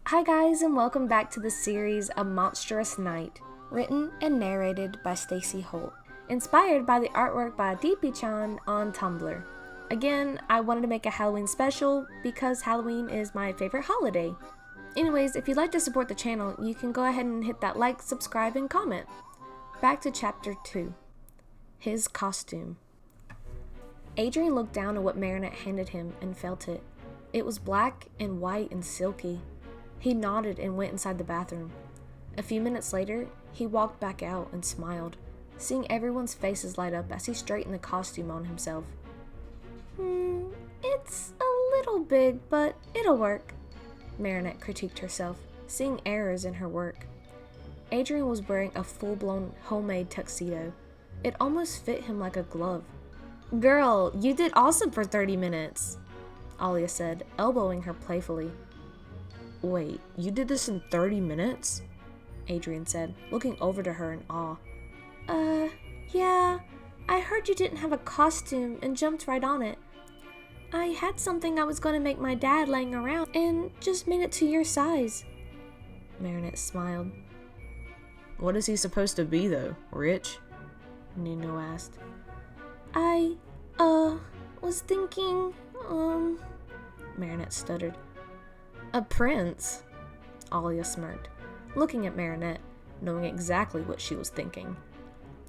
Hi guys, and welcome back to the series A Monstrous Night, written and narrated by Stacey Holt, inspired by the artwork by Deepee-chan on Tumblr. Again, I wanted to make a Halloween special because Halloween is my favorite holiday. Anyways, if you'd like to support the channel, you can go ahead and hit that like, subscribe, and comment. Back to chapter 2. His costume. Adrian looked down at what Marinette handed him and felt it. It was black and white and silky. He nodded and went inside the bathroom. A few minutes later, he walked back out and smiled, seeing everyone's faces light up as he straightened the costume on himself. It's a little big, but it'll work, Marinette critiqued herself, seeing errors in her work. Adrian was wearing a full-blown homemade tuxedo. It almost fit him like a glove. "Girl, you did awesome for 30 minutes, Alia said, elbowing her playfully. "Wait, you did this in 30 minutes? Adrian said, looking over to her in awe. Yeah, I heard you didn't have a costume and jumped right on it. I had something I was going to make my dad laying around and just made it to your size." Marinette smiled. "What is he supposed to be though? Rich?" Nino asked. I was thinking, Marinette stuttered. "A prince," Alia smirked, looking at Marinette, knowing exactly what she was thinking.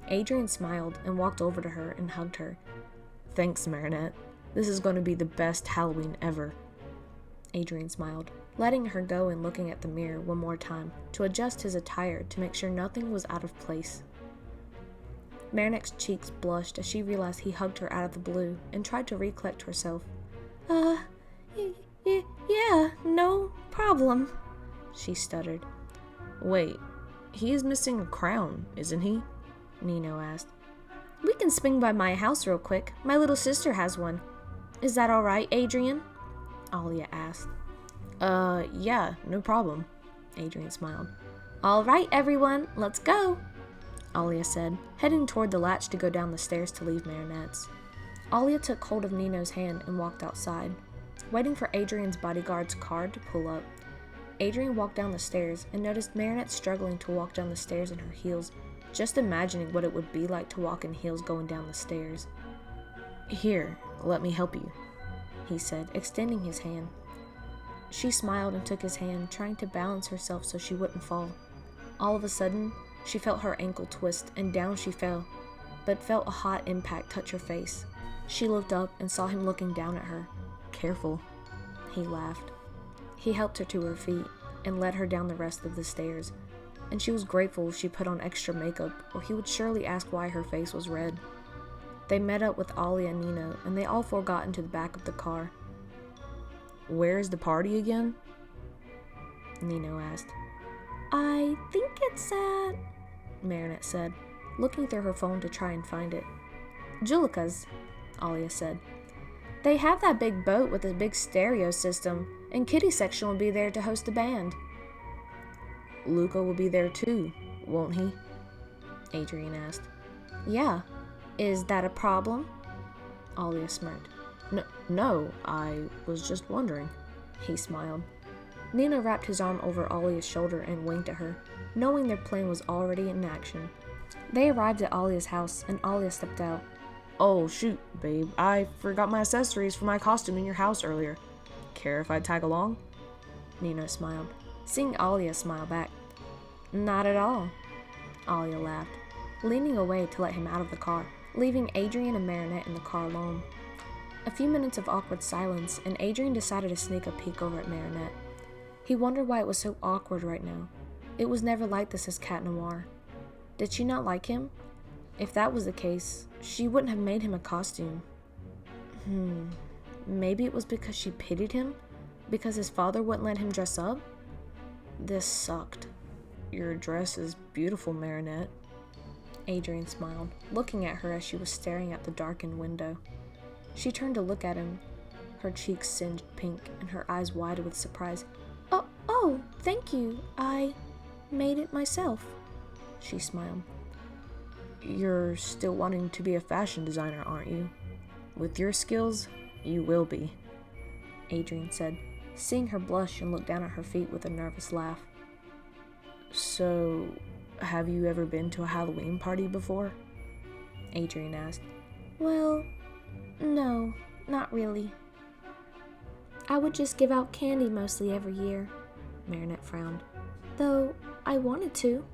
Adrian smiled and walked over to her and hugged her. "Thanks, Marinette. This is going to be the best Halloween ever." Adrian smiled, letting her go and looking at the mirror one more time to adjust his attire to make sure nothing was out of place. Marinette's cheeks blushed as she realized he hugged her out of the blue and tried to recollect herself. Yeah, no problem," she stuttered. "Wait, he is missing a crown, isn't he?" Nino asked. "We can swing by my house real quick. My little sister has one. Is that alright, Adrian?" Alia asked. Yeah, no problem," Adrian smiled. "Alright, everyone, let's go," Alia said, heading toward the latch to go down the stairs to leave Marinette's. Alia took hold of Nino's hand and walked outside, waiting for Adrian's bodyguard's car to pull up. Adrian walked down the stairs and noticed Marinette struggling to walk down the stairs in her heels, just imagining what it would be like to walk in heels going down the stairs. "Here, let me help you," he said, extending his hand. She smiled and took his hand, trying to balance herself so she wouldn't fall. All of a sudden, she felt her ankle twist and down she fell, but felt a hot impact touch her face. She looked up and saw him looking down at her. "Careful," he laughed. He helped her to her feet and led her down the rest of the stairs, and she was grateful she put on extra makeup or he would surely ask why her face was red. They met up with Alia and Nino, and they all four got into the back of the car. "Where is the party again?" Nino asked. "I think it's at," Marinette said, looking through her phone to try and find it. "Julika's," Alia said. "They have that big boat with a big stereo system, and Kitty section will be there to host the band." "Luca will be there too, won't he?" Adrian asked. "Yeah. Is that a problem?" Alia smirked. No, I was just wondering." He smiled. Nino wrapped his arm over Alia's shoulder and winked at her, knowing their plan was already in action. They arrived at Alia's house, and Alia stepped out. "Oh, shoot, babe. I forgot my accessories for my costume in your house earlier. Care if I tag along?" Nino smiled, seeing Alia smile back. "Not at all," Alia laughed, leaning away to let him out of the car, leaving Adrian and Marinette in the car alone. A few minutes of awkward silence, and Adrian decided to sneak a peek over at Marinette. He wondered why it was so awkward right now. It was never like this as Cat Noir. Did she not like him? If that was the case, she wouldn't have made him a costume. Maybe it was because she pitied him? Because his father wouldn't let him dress up? This sucked. "Your dress is beautiful, Marinette." Adrian smiled, looking at her as she was staring at the darkened window. She turned to look at him, her cheeks singed pink and her eyes wide with surprise. Oh, thank you. I made it myself," she smiled. "You're still wanting to be a fashion designer, aren't you? With your skills, you will be," Adrian said, seeing her blush and look down at her feet with a nervous laugh. So, have you ever been to a Halloween party before? Adrian asked. Well, no, not really. I would just give out candy mostly every year, Marinette frowned. Though I wanted to.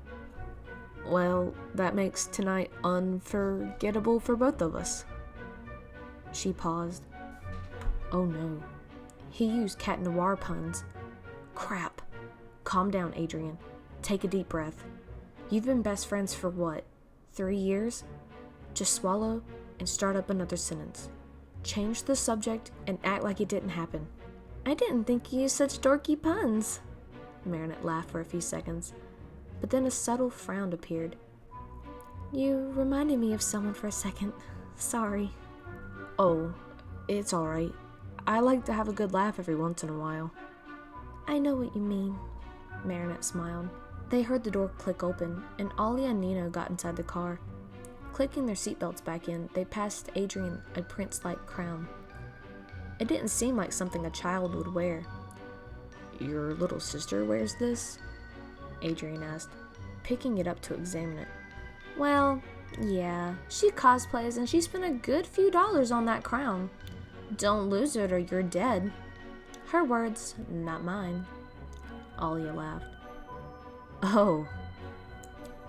Well, that makes tonight unforgettable for both of us. She paused. Oh no. He used cat noir puns. Crap. Calm down, Adrian. Take a deep breath. You've been best friends for what? 3 years? Just swallow and start up another sentence. Change the subject and act like it didn't happen. I didn't think you used such dorky puns. Marinette laughed for a few seconds, but then a subtle frown appeared. You reminded me of someone for a second. Sorry. Oh, it's alright. I like to have a good laugh every once in a while. I know what you mean, Marinette smiled. They heard the door click open, and Ollie and Nino got inside the car. Clicking their seatbelts back in, they passed Adrian a prince-like crown. It didn't seem like something a child would wear. Your little sister wears this? Adrian asked, picking it up to examine it. Well, yeah, she cosplays and she spent a good few dollars on that crown. Don't lose it or you're dead. Her words, not mine. Alia laughed. Oh.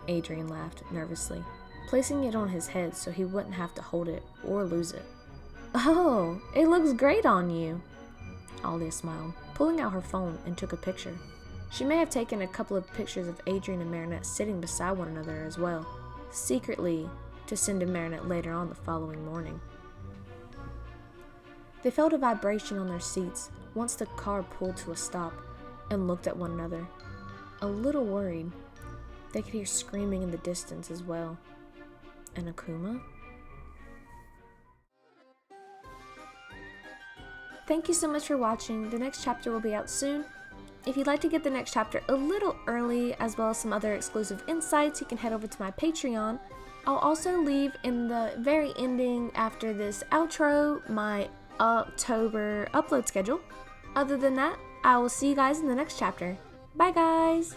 Adrian laughed nervously, placing it on his head so he wouldn't have to hold it or lose it. Oh, it looks great on you. Alia smiled, pulling out her phone and took a picture. She may have taken a couple of pictures of Adrian and Marinette sitting beside one another as well, secretly to send to Marinette later on the following morning. They felt a vibration on their seats once the car pulled to a stop and looked at one another, a little worried. They could hear screaming in the distance as well. And Akuma? Thank you so much for watching. The next chapter will be out soon. If you'd like to get the next chapter a little early, as well as some other exclusive insights, you can head over to my Patreon. I'll also leave in the very ending after this outro my October upload schedule. Other than that, I will see you guys in the next chapter. Bye guys!